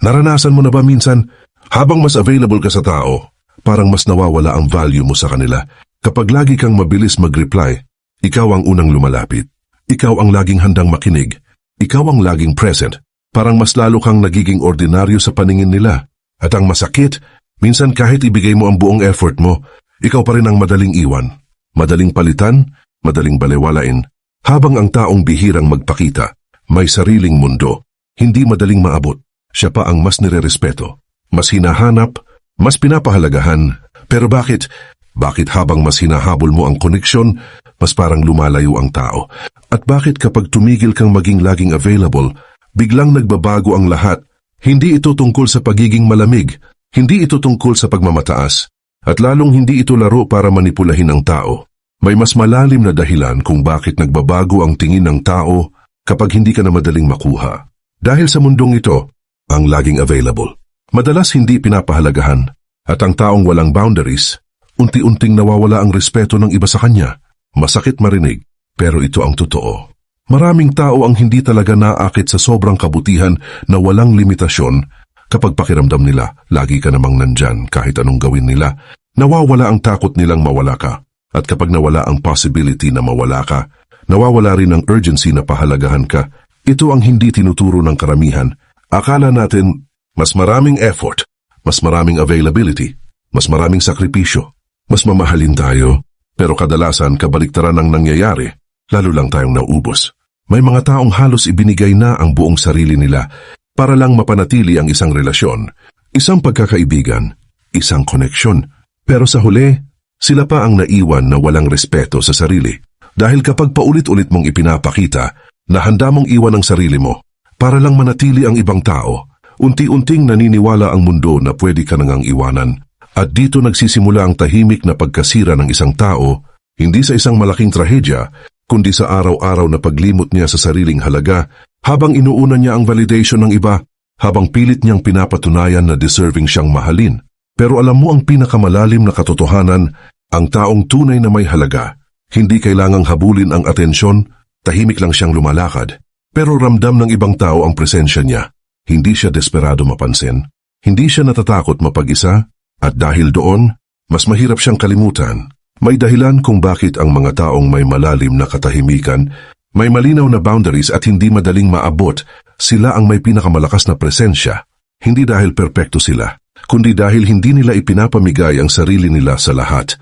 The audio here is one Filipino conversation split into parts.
Naranasan mo na ba minsan, habang mas available ka sa tao, parang mas nawawala ang value mo sa kanila? Kapag lagi kang mabilis mag-reply, ikaw ang unang lumalapit. Ikaw ang laging handang makinig. Ikaw ang laging present. Parang mas lalo kang nagiging ordinaryo sa paningin nila. At ang masakit, minsan kahit ibigay mo ang buong effort mo, ikaw pa rin ang madaling iwan. Madaling palitan, madaling balewalain. Habang ang taong bihirang magpakita, may sariling mundo, hindi madaling maabot. Siya pa ang mas nirerespeto, mas hinahanap, mas pinapahalagahan. Pero bakit? Bakit habang mas hinahabol mo ang koneksyon, mas parang lumalayo ang tao? At bakit kapag tumigil kang maging laging available, biglang nagbabago ang lahat? Hindi ito tungkol sa pagiging malamig, hindi ito tungkol sa pagmamataas, at lalong hindi ito laro para manipulahin ang tao. May mas malalim na dahilan kung bakit nagbabago ang tingin ng tao kapag hindi ka na madaling makuha. Dahil sa mundong ito, ang laging available, madalas hindi pinapahalagahan, at ang taong walang boundaries, unti-unting nawawala ang respeto ng iba sa kanya. Masakit marinig, pero ito ang totoo. Maraming tao ang hindi talaga naakit sa sobrang kabutihan na walang limitasyon. Kapag pakiramdam nila, lagi ka namang nandyan kahit anong gawin nila, nawawala ang takot nilang mawala ka. At kapag nawala ang possibility na mawala ka, nawawala rin ang urgency na pahalagahan ka. Ito ang hindi tinuturo ng karamihan. Akala natin, mas maraming effort, mas maraming availability, mas maraming sakripisyo, mas mamahalin tayo. Pero kadalasan kabaliktaran ang nangyayari, lalo lang tayong naubos. May mga taong halos ibinigay na ang buong sarili nila para lang mapanatili ang isang relasyon, isang pagkakaibigan, isang koneksyon. Pero sa huli, sila pa ang naiwan na walang respeto sa sarili. Dahil kapag paulit-ulit mong ipinapakita na handa mong iwan ang sarili mo para lang manatili ang ibang tao, unti-unting naniniwala ang mundo na pwede ka nang iwanan. At dito nagsisimula ang tahimik na pagkasira ng isang tao, hindi sa isang malaking trahedya, kundi sa araw-araw na paglimot niya sa sariling halaga, habang inuuna niya ang validation ng iba, habang pilit niyang pinapatunayan na deserving siyang mahalin. Pero alam mo ang pinakamalalim na katotohanan, ang taong tunay na may halaga, hindi kailangang habulin ang atensyon, tahimik lang siyang lumalakad. Pero ramdam ng ibang tao ang presensya niya. Hindi siya desperado mapansin, hindi siya natatakot mapag-isa, at dahil doon, mas mahirap siyang kalimutan. May dahilan kung bakit ang mga taong may malalim na katahimikan, may malinaw na boundaries at hindi madaling maabot, sila ang may pinakamalakas na presensya. Hindi dahil perpekto sila, kundi dahil hindi nila ipinapamigay ang sarili nila sa lahat.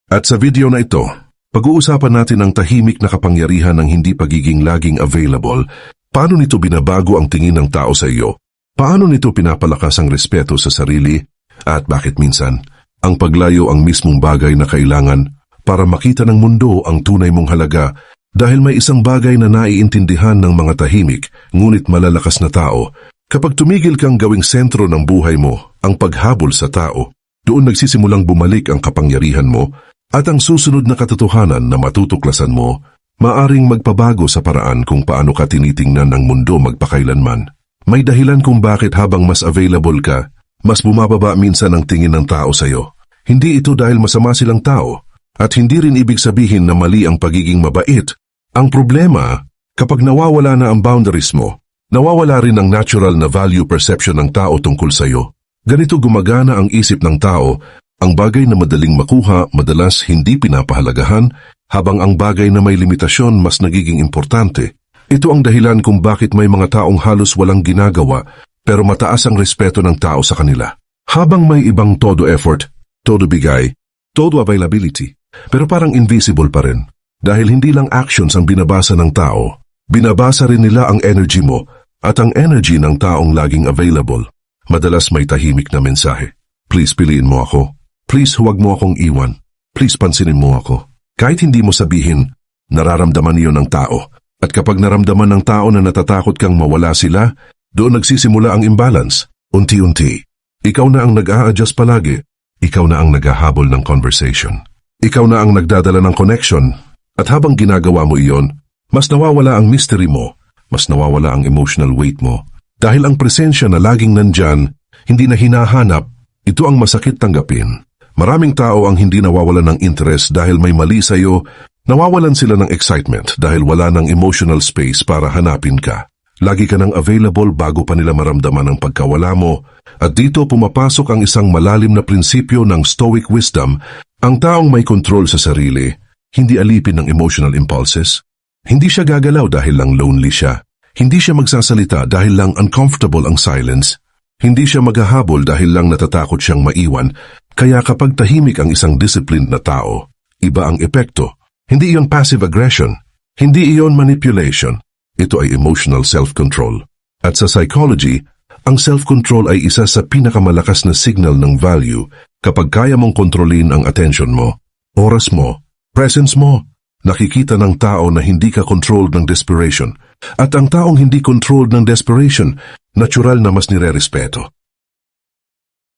At sa video na ito, pag-uusapan natin ang tahimik na kapangyarihan ng hindi pagiging laging available. Paano nito binabago ang tingin ng tao sa iyo? Paano nito pinapalakas ang respeto sa sarili? At bakit minsan, ang paglayo ang mismong bagay na kailangan para makita ng mundo ang tunay mong halaga? Dahil may isang bagay na naiintindihan ng mga tahimik, ngunit malalakas na tao. Kapag tumigil kang gawing sentro ng buhay mo, ang paghabol sa tao, doon nagsisimulang bumalik ang kapangyarihan mo. At ang susunod na katotohanan na matutuklasan mo, maaring magpabago sa paraan kung paano ka tinitingnan ng mundo magpakailanman. May dahilan kung bakit habang mas available ka, mas bumababa minsan ang tingin ng tao sa iyo. Hindi ito dahil masama silang tao, at hindi rin ibig sabihin na mali ang pagiging mabait. Ang problema, kapag nawawala na ang boundaries mo, nawawala rin ang natural na value perception ng tao tungkol sa iyo. Ganito gumagana ang isip ng tao. Ang bagay na madaling makuha, madalas hindi pinapahalagahan, habang ang bagay na may limitasyon mas nagiging importante. Ito ang dahilan kung bakit may mga taong halos walang ginagawa, pero mataas ang respeto ng tao sa kanila. Habang may ibang todo effort, todo bigay, todo availability, pero parang invisible pa rin. Dahil hindi lang actions ang binabasa ng tao, binabasa rin nila ang energy mo, at ang energy ng taong laging available. Madalas may tahimik na mensahe. Please piliin mo ako. Please huwag mo akong iwan. Please pansinin mo ako. Kahit hindi mo sabihin, nararamdaman iyon ng tao. At kapag naramdaman ng tao na natatakot kang mawala sila, doon nagsisimula ang imbalance. Unti-unti. Ikaw na ang nag-a-adjust palagi. Ikaw na ang naghahabol ng conversation. Ikaw na ang nagdadala ng connection. At habang ginagawa mo iyon, mas nawawala ang mystery mo. Mas nawawala ang emotional weight mo. Dahil ang presensya na laging nandyan, hindi na hinahanap, ito ang masakit tanggapin. Maraming tao ang hindi nawawalan ng interest dahil may mali sa iyo, nawawalan sila ng excitement dahil wala ng emotional space para hanapin ka. Lagi ka nang available bago pa nila maramdaman ang pagkawala mo. At dito pumapasok ang isang malalim na prinsipyo ng Stoic wisdom. Ang taong may kontrol sa sarili, hindi alipin ng emotional impulses. Hindi siya gagalaw dahil lang lonely siya. Hindi siya magsasalita dahil lang uncomfortable ang silence. Hindi siya maghahabol dahil lang natatakot siyang maiwan. Kaya kapag tahimik ang isang disciplined na tao, iba ang epekto. Hindi iyon passive aggression. Hindi iyon manipulation. Ito ay emotional self-control. At sa psychology, ang self-control ay isa sa pinakamalakas na signal ng value kapag kaya mong kontrolin ang attention mo, oras mo, presence mo. Nakikita ng tao na hindi ka controlled ng desperation. At ang taong hindi controlled ng desperation, natural na mas nire-respeto.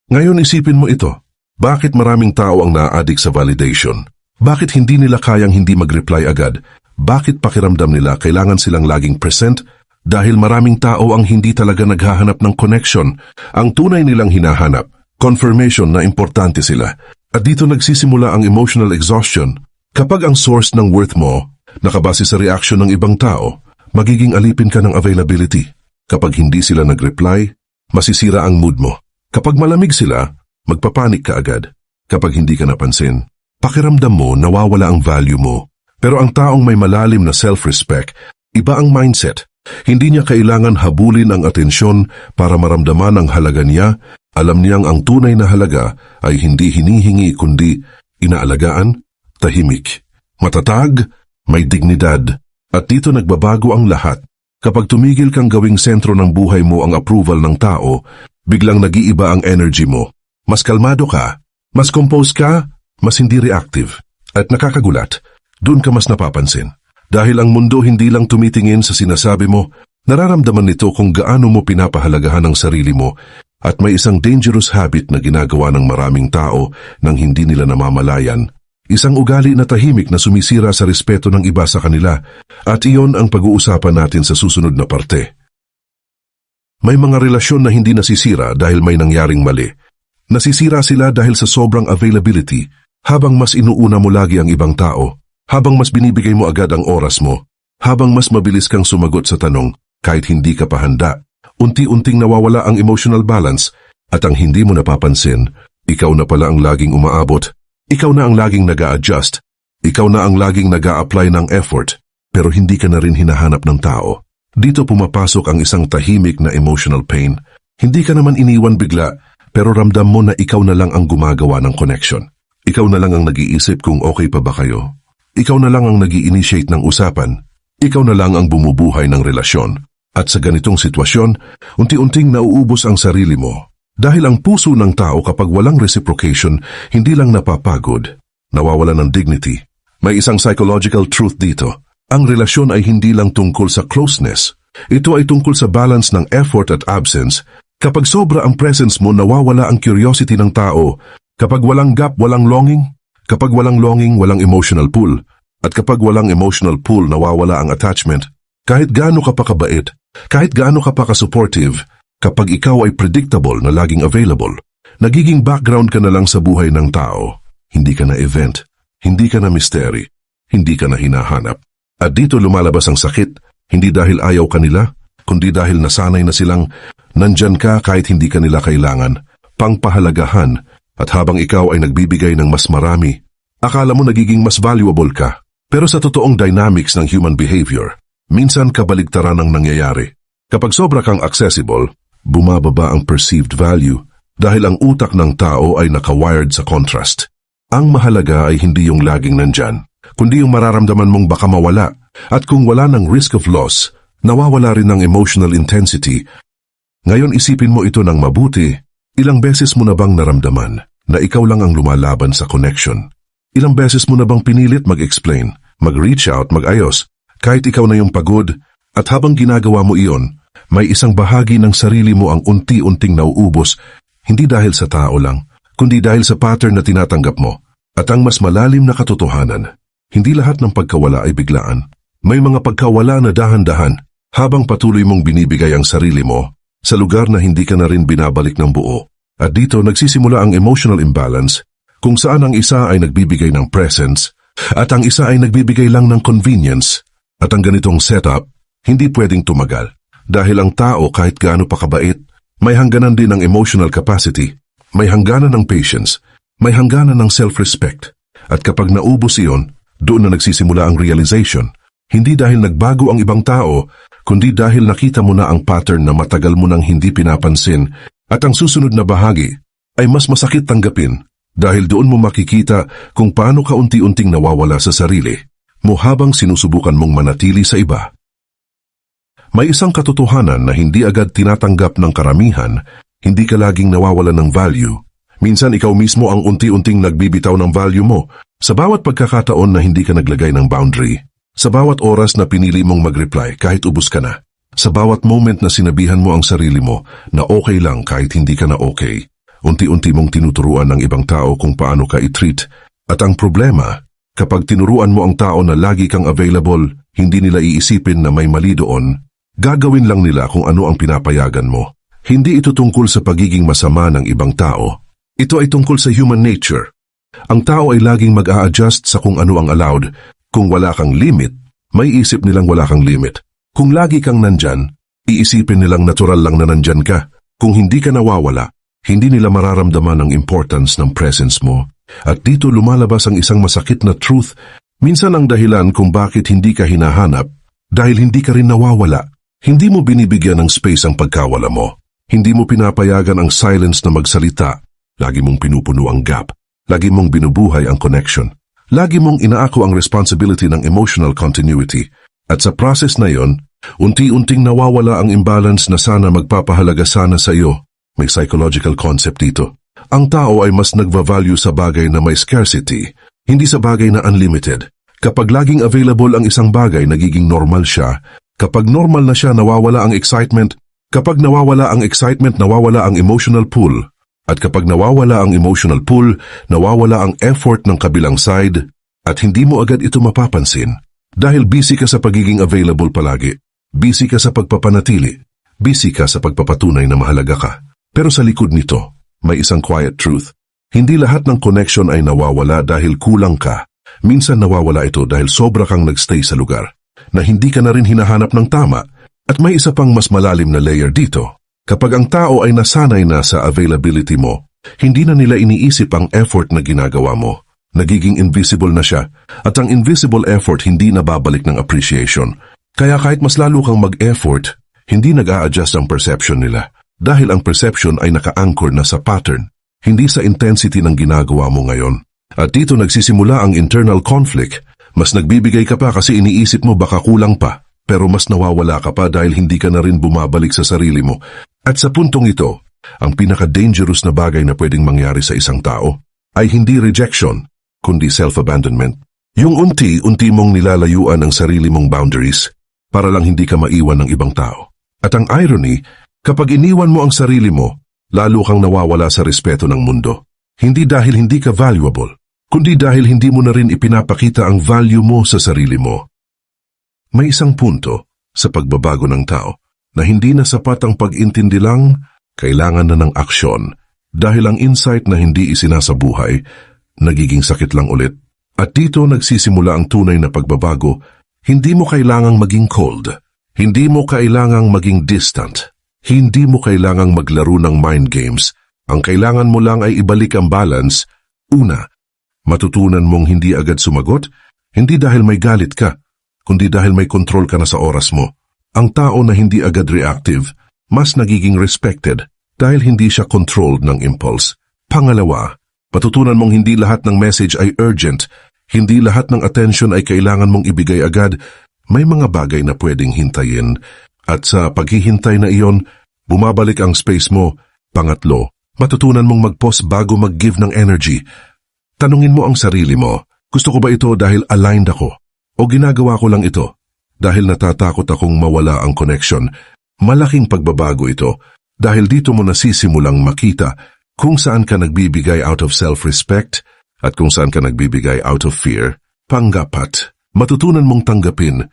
Ngayon isipin mo ito. Bakit maraming tao ang naa-addict sa validation? Bakit hindi nila kayang hindi mag-reply agad? Bakit pakiramdam nila kailangan silang laging present? Dahil maraming tao ang hindi talaga naghahanap ng connection. Ang tunay nilang hinahanap, confirmation na importante sila. At dito nagsisimula ang emotional exhaustion. Kapag ang source ng worth mo nakabase sa reaction ng ibang tao, magiging alipin ka ng availability. Kapag hindi sila nag-reply, masisira ang mood mo. Kapag malamig sila, magpapanik ka agad. Kapag hindi ka napansin, pakiramdam mo nawawala ang value mo. Pero ang taong may malalim na self-respect, iba ang mindset. Hindi niya kailangan habulin ang atensyon para maramdaman ang halaga niya. Alam niyang ang tunay na halaga ay hindi hinihingi kundi inaalagaan, tahimik, matatag, may dignidad. At dito nagbabago ang lahat. Kapag tumigil kang gawing sentro ng buhay mo ang approval ng tao, biglang nag-iiba ang energy mo. Mas kalmado ka, mas compose ka, mas hindi reactive. At nakakagulat, doon ka mas napapansin. Dahil ang mundo hindi lang tumitingin sa sinasabi mo, nararamdaman nito kung gaano mo pinapahalagahan ang sarili mo. At may isang dangerous habit na ginagawa ng maraming tao nang hindi nila namamalayan. Isang ugali na tahimik na sumisira sa respeto ng iba sa kanila. At iyon ang pag-uusapan natin sa susunod na parte. May mga relasyon na hindi nasisira dahil may nangyaring mali. Nasisira sila dahil sa sobrang availability, habang mas inuuna mo lagi ang ibang tao. Habang mas binibigay mo agad ang oras mo, habang mas mabilis kang sumagot sa tanong kahit hindi ka pa handa, unti-unting nawawala ang emotional balance at ang hindi mo napapansin, ikaw na pala ang laging umaabot, ikaw na ang laging nag-a-adjust, ikaw na ang laging nag-a-apply ng effort, pero hindi ka na rin hinahanap ng tao. Dito pumapasok ang isang tahimik na emotional pain. Hindi ka naman iniwan bigla, pero ramdam mo na ikaw na lang ang gumagawa ng connection. Ikaw na lang ang nag-iisip kung okay pa ba kayo. Ikaw na lang ang nag-i-initiate ng usapan. Ikaw na lang ang bumubuhay ng relasyon. At sa ganitong sitwasyon, unti-unting nauubos ang sarili mo. Dahil ang puso ng tao kapag walang reciprocation, hindi lang napapagod, nawawala ng dignity. May isang psychological truth dito. Ang relasyon ay hindi lang tungkol sa closeness. Ito ay tungkol sa balance ng effort at absence. Kapag sobra ang presence mo, nawawala ang curiosity ng tao. Kapag walang gap, walang longing. Kapag walang longing, walang emotional pull. At kapag walang emotional pull, nawawala ang attachment. Kahit gaano ka pa kabait, kahit gaano ka pa ka-supportive, kapag ikaw ay predictable na laging available, nagiging background ka na lang sa buhay ng tao. Hindi ka na event, hindi ka na mystery, hindi ka na hinahanap. At dito lumalabas ang sakit, hindi dahil ayaw ka nila, kundi dahil nasanay na silang nandyan ka kahit hindi ka nila kailangan, pangpahalagahan. At habang ikaw ay nagbibigay ng mas marami, akala mo nagiging mas valuable ka. Pero sa totoong dynamics ng human behavior, minsan kabaligtaran ang nangyayari. Kapag sobra kang accessible, bumababa ang perceived value dahil ang utak ng tao ay nakawired sa contrast. Ang mahalaga ay hindi yung laging nandyan, kundi yung mararamdaman mong baka mawala. At kung wala ng risk of loss, nawawala rin ng emotional intensity. Ngayon isipin mo ito ng mabuti. Ilang beses mo na bang naramdaman na ikaw lang ang lumalaban sa connection? Ilang beses mo na bang pinilit mag-explain, mag-reach out, mag-ayos, kahit ikaw na yung pagod? At habang ginagawa mo iyon, may isang bahagi ng sarili mo ang unti-unting nauubos, hindi dahil sa tao lang, kundi dahil sa pattern na tinatanggap mo. At ang mas malalim na katotohanan, hindi lahat ng pagkawala ay biglaan. May mga pagkawala na dahan-dahan habang patuloy mong binibigay ang sarili mo sa lugar na hindi ka na rin binabalik ng buo. At dito nagsisimula ang emotional imbalance kung saan ang isa ay nagbibigay ng presence at ang isa ay nagbibigay lang ng convenience. At ang ganitong setup, hindi pwedeng tumagal. Dahil ang tao kahit gaano pa kabait, may hangganan din ng emotional capacity, may hangganan ng patience, may hangganan ng self-respect. At kapag naubos iyon, doon na nagsisimula ang realization. Hindi dahil nagbago ang ibang tao, kundi dahil nakita mo na ang pattern na matagal mo nang hindi pinapansin at ang susunod na bahagi ay mas masakit tanggapin dahil doon mo makikita kung paano ka unti-unting nawawala sa sarili mo habang sinusubukan mong manatili sa iba. May isang katotohanan na hindi agad tinatanggap ng karamihan, hindi ka laging nawawalan ng value. Minsan ikaw mismo ang unti-unting nagbibitaw ng value mo sa bawat pagkakataon na hindi ka naglagay ng boundary. Sa bawat oras na pinili mong mag-reply kahit ubos ka na. Sa bawat moment na sinabihan mo ang sarili mo na okay lang kahit hindi ka na okay. Unti-unti mong tinuturuan ng ibang tao kung paano ka i-treat. At ang problema, kapag tinuruan mo ang tao na lagi kang available, hindi nila iisipin na may mali doon. Gagawin lang nila kung ano ang pinapayagan mo. Hindi ito tungkol sa pagiging masama ng ibang tao. Ito ay tungkol sa human nature. Ang tao ay laging mag-a-adjust sa kung ano ang allowed. Kung wala kang limit, may isip nilang wala kang limit. Kung lagi kang nandyan, iisipin nilang natural lang na nandyan ka. Kung hindi ka nawawala, hindi nila mararamdaman ang importance ng presence mo. At dito lumalabas ang isang masakit na truth. Minsan ang dahilan kung bakit hindi ka hinahanap, dahil hindi ka rin nawawala. Hindi mo binibigyan ng space ang pagkawala mo. Hindi mo pinapayagan ang silence na magsalita. Lagi mong pinupuno ang gap. Lagi mong binubuhay ang connection. Lagi mong inaako ang responsibility ng emotional continuity. At sa process na yon, unti-unting nawawala ang imbalance na sana magpapahalaga sana sa iyo. May psychological concept dito. Ang tao ay mas nagva-value sa bagay na may scarcity, hindi sa bagay na unlimited. Kapag laging available ang isang bagay, nagiging normal siya. Kapag normal na siya, nawawala ang excitement. Kapag nawawala ang excitement, nawawala ang emotional pull. At kapag nawawala ang emotional pull, nawawala ang effort ng kabilang side at hindi mo agad ito mapapansin. Dahil busy ka sa pagiging available palagi, busy ka sa pagpapanatili, busy ka sa pagpapatunay na mahalaga ka. Pero sa likod nito, may isang quiet truth. Hindi lahat ng connection ay nawawala dahil kulang ka. Minsan nawawala ito dahil sobra kang nagstay sa lugar, na hindi ka na rin hinahanap ng tama. At may isa pang mas malalim na layer dito. Kapag ang tao ay nasanay na sa availability mo, hindi na nila iniisip ang effort na ginagawa mo. Nagiging invisible na siya, at ang invisible effort hindi nababalik ng appreciation. Kaya kahit mas lalo kang mag-effort, hindi nag-a-adjust ang perception nila. Dahil ang perception ay naka-anchor na sa pattern, hindi sa intensity ng ginagawa mo ngayon. At dito nagsisimula ang internal conflict. Mas nagbibigay ka pa kasi iniisip mo baka kulang pa. Pero mas nawawala ka pa dahil hindi ka na rin bumabalik sa sarili mo. At sa puntong ito, ang pinaka-dangerous na bagay na pwedeng mangyari sa isang tao ay hindi rejection, kundi self-abandonment. Yung unti-unti mong nilalayuan ang sarili mong boundaries para lang hindi ka maiwan ng ibang tao. At ang irony, kapag iniwan mo ang sarili mo, lalo kang nawawala sa respeto ng mundo. Hindi dahil hindi ka valuable, kundi dahil hindi mo na rin ipinapakita ang value mo sa sarili mo. May isang punto sa pagbabago ng tao na hindi na sapat ang pag-intindi lang, kailangan na ng aksyon dahil ang insight na hindi isinasabuhay, nagiging sakit lang ulit. At dito nagsisimula ang tunay na pagbabago. Hindi mo kailangang maging cold, hindi mo kailangang maging distant, hindi mo kailangang maglaro ng mind games. Ang kailangan mo lang ay ibalik ang balance. Una, matutunan mong hindi agad sumagot, hindi dahil may galit ka, kundi dahil may control ka na sa oras mo. Ang tao na hindi agad reactive, mas nagiging respected dahil hindi siya controlled ng impulse. Pangalawa, matutunan mong hindi lahat ng message ay urgent, hindi lahat ng attention ay kailangan mong ibigay agad. May mga bagay na pwedeng hintayin at sa paghihintay na iyon, bumabalik ang space mo. Pangatlo, matutunan mong mag-pause bago mag-give ng energy. Tanungin mo ang sarili mo, gusto ko ba ito dahil aligned ako? O ginagawa ko lang ito dahil natatakot akong mawala ang connection. Malaking pagbabago ito dahil dito mo nasisimulang makita kung saan ka nagbibigay out of self-respect at kung saan ka nagbibigay out of fear. Panggapat, matutunan mong tanggapin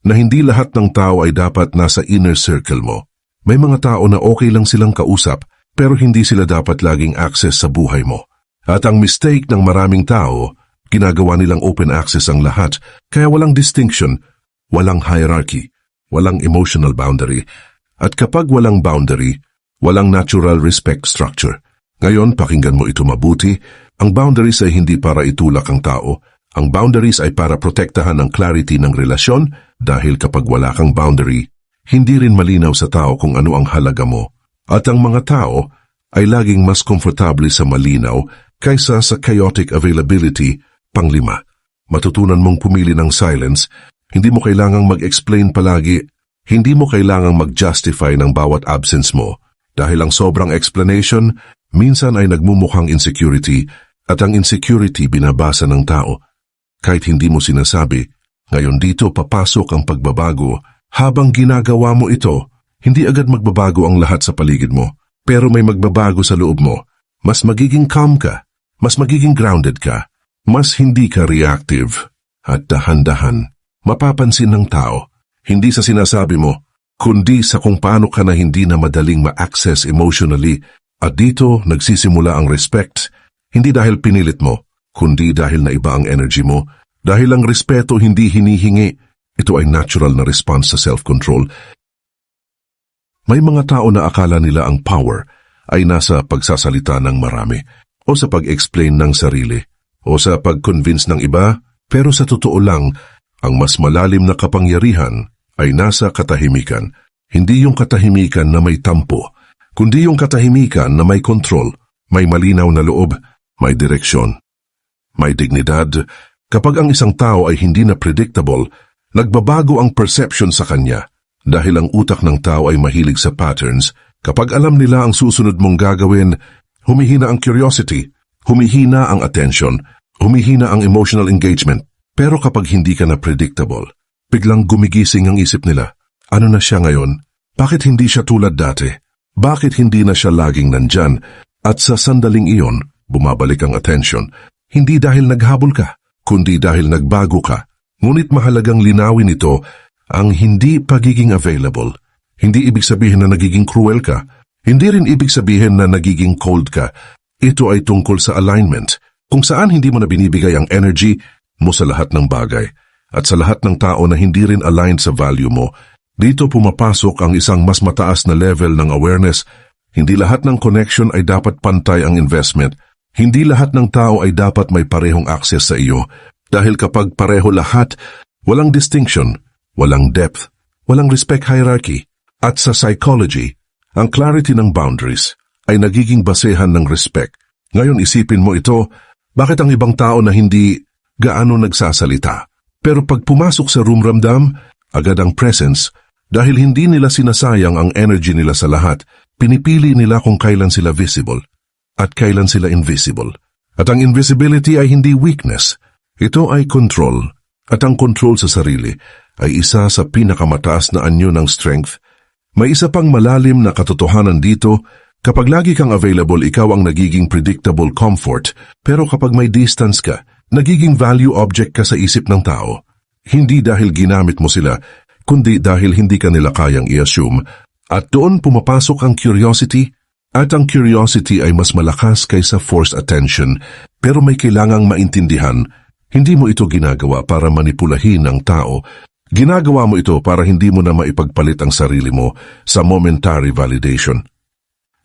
na hindi lahat ng tao ay dapat nasa inner circle mo. May mga tao na okay lang silang kausap pero hindi sila dapat laging access sa buhay mo. At ang mistake ng maraming tao, ginagawa nilang open access ang lahat, kaya walang distinction, walang hierarchy, walang emotional boundary, At kapag walang boundary, walang natural respect structure. Ngayon, pakinggan mo ito mabuti. Ang boundaries ay hindi para itulak ang tao. Ang boundaries ay para protektahan ang clarity ng relasyon dahil kapag wala kang boundary, hindi rin malinaw sa tao kung ano ang halaga mo. At ang mga tao ay laging mas komportable sa malinaw kaysa sa chaotic availability. Panglima, matutunan mong pumili ng silence. Hindi mo kailangang mag-explain palagi. Hindi mo kailangang mag-justify ng bawat absence mo. Dahil ang sobrang explanation, minsan ay nagmumukhang insecurity at ang insecurity binabasa ng tao. Kahit hindi mo sinasabi, ngayon dito papasok ang pagbabago. Habang ginagawa mo ito, hindi agad magbabago ang lahat sa paligid mo. Pero may magbabago sa loob mo. Mas magiging calm ka, mas magiging grounded ka, mas hindi ka reactive. At dahan-dahan, mapapansin ng tao, hindi sa sinasabi mo, kundi sa kung paano ka na hindi na madaling ma-access emotionally. At dito nagsisimula ang respect, hindi dahil pinilit mo, kundi dahil naiba ang energy mo. Dahil ang respeto hindi hinihingi, ito ay natural na response sa self-control. May mga tao na akala nila ang power ay nasa pagsasalita ng marami, o sa pag-explain ng sarili, o sa pag-convince ng iba, pero sa totoo lang, ang mas malalim na kapangyarihan ay nasa katahimikan. Hindi yung katahimikan na may tampo, kundi yung katahimikan na may kontrol, may malinaw na loob, may direksyon, may dignidad. Kapag ang isang tao ay hindi na predictable, nagbabago ang perception sa kanya. Dahil ang utak ng tao ay mahilig sa patterns, kapag alam nila ang susunod mong gagawin, humihina ang curiosity, humihina ang attention, humihina ang emotional engagement. Pero kapag hindi ka na predictable, biglang gumigising ang isip nila. Ano na siya ngayon? Bakit hindi siya tulad dati? Bakit hindi na siya laging nandyan? At sa sandaling iyon, bumabalik ang attention. Hindi dahil naghabol ka, kundi dahil nagbago ka. Ngunit mahalagang linawin ito, ang hindi pagiging available. Hindi ibig sabihin na nagiging cruel ka. Hindi rin ibig sabihin na nagiging cold ka. Ito ay tungkol sa alignment, kung saan hindi mo na binibigay ang energy mo sa lahat ng bagay. At sa lahat ng tao na hindi rin aligned sa value mo, dito pumapasok ang isang mas mataas na level ng awareness. Hindi lahat ng connection ay dapat pantay ang investment. Hindi lahat ng tao ay dapat may parehong access sa iyo. Dahil kapag pareho lahat, walang distinction, walang depth, walang respect hierarchy. At sa psychology, ang clarity ng boundaries ay nagiging basehan ng respect. Ngayon isipin mo ito, bakit ang ibang tao na hindi gaano nagsasalita? Pero pag pumasok sa room ramdam, agad ang presence, dahil hindi nila sinasayang ang energy nila sa lahat, pinipili nila kung kailan sila visible at kailan sila invisible. At ang invisibility ay hindi weakness, ito ay control. At ang control sa sarili ay isa sa pinakamataas na anyo ng strength. May isa pang malalim na katotohanan dito, kapag lagi kang available, ikaw ang nagiging predictable comfort, pero kapag may distance ka, nagiging value object ka sa isip ng tao. Hindi dahil ginamit mo sila, kundi dahil hindi ka nila kayang i-assume. At doon pumapasok ang curiosity, at ang curiosity ay mas malakas kaysa forced attention, pero may kailangang maintindihan. Hindi mo ito ginagawa para manipulahin ang tao. Ginagawa mo ito para hindi mo na maipagpalit ang sarili mo sa momentary validation.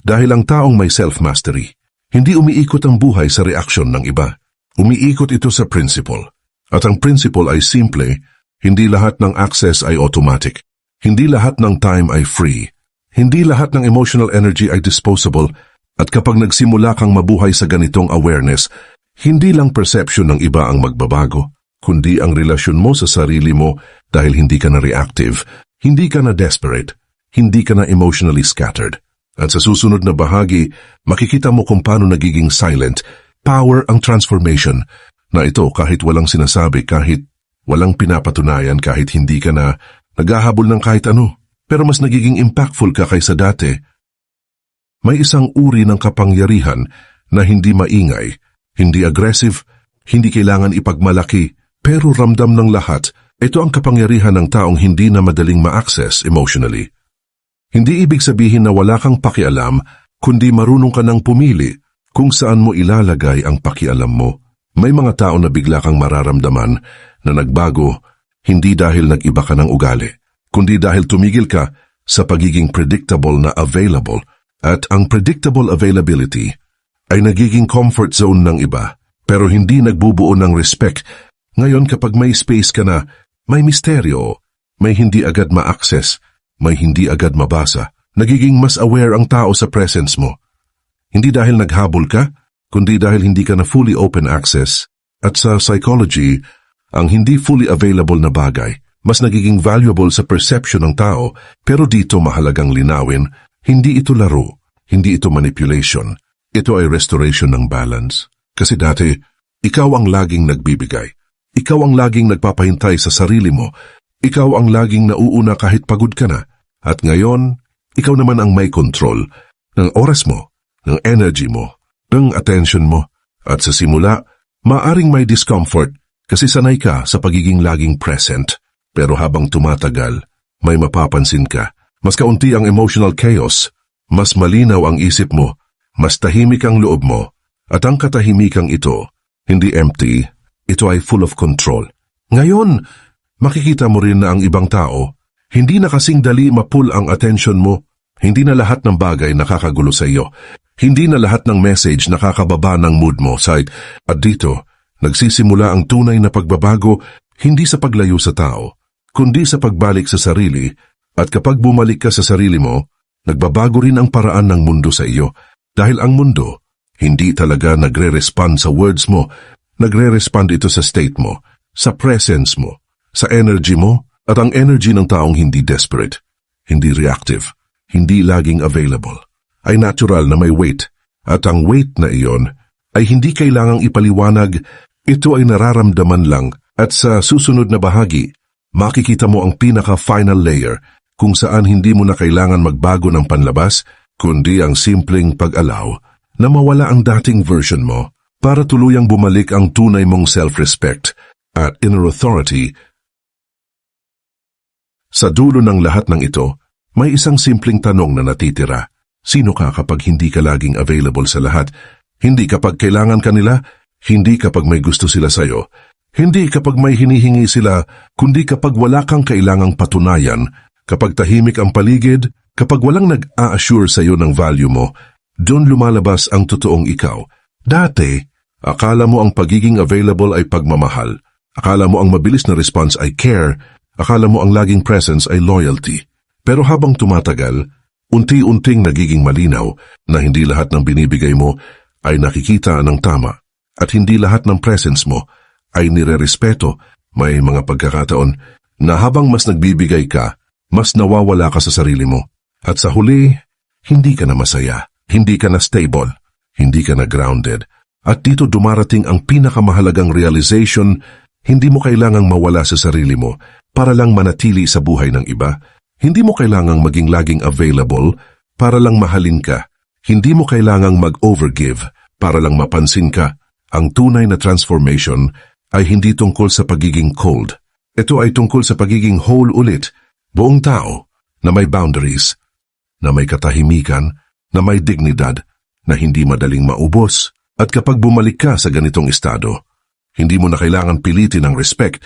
Dahil ang taong may self-mastery, hindi umiikot ang buhay sa reaksyon ng iba. Umiikot ito sa principle. At ang principle ay simple, hindi lahat ng access ay automatic. Hindi lahat ng time ay free. Hindi lahat ng emotional energy ay disposable. At kapag nagsimula kang mabuhay sa ganitong awareness, hindi lang perception ng iba ang magbabago, kundi ang relasyon mo sa sarili mo dahil hindi ka na reactive, hindi ka na desperate, hindi ka na emotionally scattered. At sa susunod na bahagi, makikita mo kung paano nagiging silent, power ang transformation, na ito kahit walang sinasabi, kahit walang pinapatunayan, kahit hindi ka na naghahabol ng kahit ano, pero mas nagiging impactful ka kaysa dati. May isang uri ng kapangyarihan na hindi maingay, hindi aggressive, hindi kailangan ipagmalaki, pero ramdam ng lahat. Ito ang kapangyarihan ng taong hindi na madaling ma-access emotionally. Hindi ibig sabihin na wala kang pakialam, kundi marunong ka nang pumili kung saan mo ilalagay ang pakialam mo. May mga tao na bigla kang mararamdaman na nagbago, hindi dahil nag-iba ka ng ugali, kundi dahil tumigil ka sa pagiging predictable na available, at ang predictable availability ay nagiging comfort zone ng iba pero hindi nagbubuo ng respect. Ngayon kapag may space ka na, may misteryo, may hindi agad ma-access, may hindi agad mabasa, nagiging mas aware ang tao sa presence mo. Hindi dahil naghabol ka, kundi dahil hindi ka na fully open access. At sa psychology, ang hindi fully available na bagay, mas nagiging valuable sa perception ng tao, pero dito mahalagang linawin, hindi ito laro, hindi ito manipulation, ito ay restoration ng balance. Kasi dati, ikaw ang laging nagbibigay, ikaw ang laging nagpapahintay sa sarili mo, ikaw ang laging nauuna kahit pagod ka na, at ngayon, ikaw naman ang may control ng oras mo, ng energy mo, ng attention mo, at sa simula, maaring may discomfort kasi sanay ka sa pagiging laging present. Pero habang tumatagal, may mapapansin ka. Mas kaunti ang emotional chaos, mas malinaw ang isip mo, mas tahimik ang loob mo, at ang katahimikang ito, hindi empty, ito ay full of control. Ngayon, makikita mo rin na ang ibang tao, hindi na kasing dali mapul ang attention mo, hindi na lahat ng bagay nakakagulo sa iyo, hindi na lahat ng message nakakababa ng mood mo, at dito, nagsisimula ang tunay na pagbabago, hindi sa paglayo sa tao, kundi sa pagbalik sa sarili, at kapag bumalik ka sa sarili mo, nagbabago rin ang paraan ng mundo sa iyo, dahil ang mundo, hindi talaga nagre-respond sa words mo, nagre-respond ito sa state mo, sa presence mo, sa energy mo, at ang energy ng taong hindi desperate, hindi reactive, hindi laging available, ay natural na may weight, at ang weight na iyon ay hindi kailangang ipaliwanag, ito ay nararamdaman lang, at sa susunod na bahagi, makikita mo ang pinaka-final layer kung saan hindi mo na kailangan magbago ng panlabas, kundi ang simpleng pag-allow na mawala ang dating version mo para tuluyang bumalik ang tunay mong self-respect at inner authority. Sa dulo ng lahat ng ito, may isang simpleng tanong na natitira. Sino ka kapag hindi ka laging available sa lahat? Hindi kapag kailangan ka nila, hindi kapag may gusto sila sa'yo, hindi kapag may hinihingi sila, kundi kapag wala kang kailangang patunayan, kapag tahimik ang paligid, kapag walang nag-a-assure sa iyo ng value mo, doon lumalabas ang totoong ikaw. Dati, akala mo ang pagiging available ay pagmamahal, akala mo ang mabilis na response ay care, akala mo ang laging presence ay loyalty. Pero habang tumatagal, unti-unting nagiging malinaw na hindi lahat ng binibigay mo ay nakikita ng tama, at hindi lahat ng presence mo ay nire-respeto. May mga pagkakataon na habang mas nagbibigay ka, mas nawawala ka sa sarili mo. At sa huli, hindi ka na masaya, hindi ka na stable, hindi ka na grounded. At dito dumarating ang pinakamahalagang realization, hindi mo kailangang mawala sa sarili mo para lang manatili sa buhay ng iba. Hindi mo kailangang maging laging available para lang mahalin ka. Hindi mo kailangang mag-overgive para lang mapansin ka. Ang tunay na transformation ay hindi tungkol sa pagiging cold. Ito ay tungkol sa pagiging whole ulit, buong tao, na may boundaries, na may katahimikan, na may dignidad, na hindi madaling maubos. At kapag bumalik ka sa ganitong estado, hindi mo na kailangan pilitin ang respect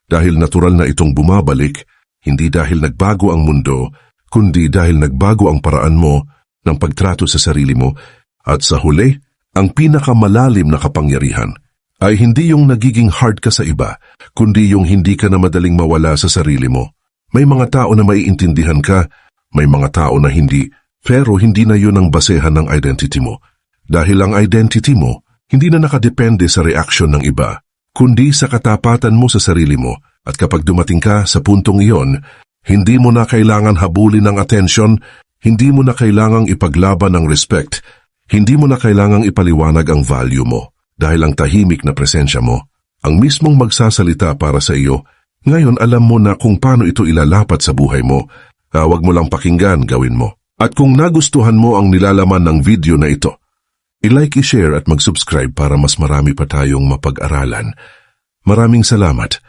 dahil natural na itong bumabalik, hindi dahil nagbago ang mundo, kundi dahil nagbago ang paraan mo ng pagtrato sa sarili mo. At sa huli, ang pinakamalalim na kapangyarihan ay hindi yung nagiging hard ka sa iba, kundi yung hindi ka na madaling mawala sa sarili mo. May mga tao na maiintindihan ka, may mga tao na hindi, pero hindi na yun ang basehan ng identity mo. Dahil ang identity mo, hindi na nakadepende sa reaksyon ng iba, kundi sa katapatan mo sa sarili mo. At kapag dumating ka sa puntong iyon, hindi mo na kailangan habulin ng atensyon, hindi mo na kailangang ipaglaban ng respect, hindi mo na kailangang ipaliwanag ang value mo. Dahil ang tahimik na presensya mo, ang mismong magsasalita para sa iyo, ngayon alam mo na kung paano ito ilalapat sa buhay mo. Huwag mo lang pakinggan, gawin mo. At kung nagustuhan mo ang nilalaman ng video na ito, i-like, i-share at mag-subscribe para mas marami pa tayong mapag-aralan. Maraming salamat.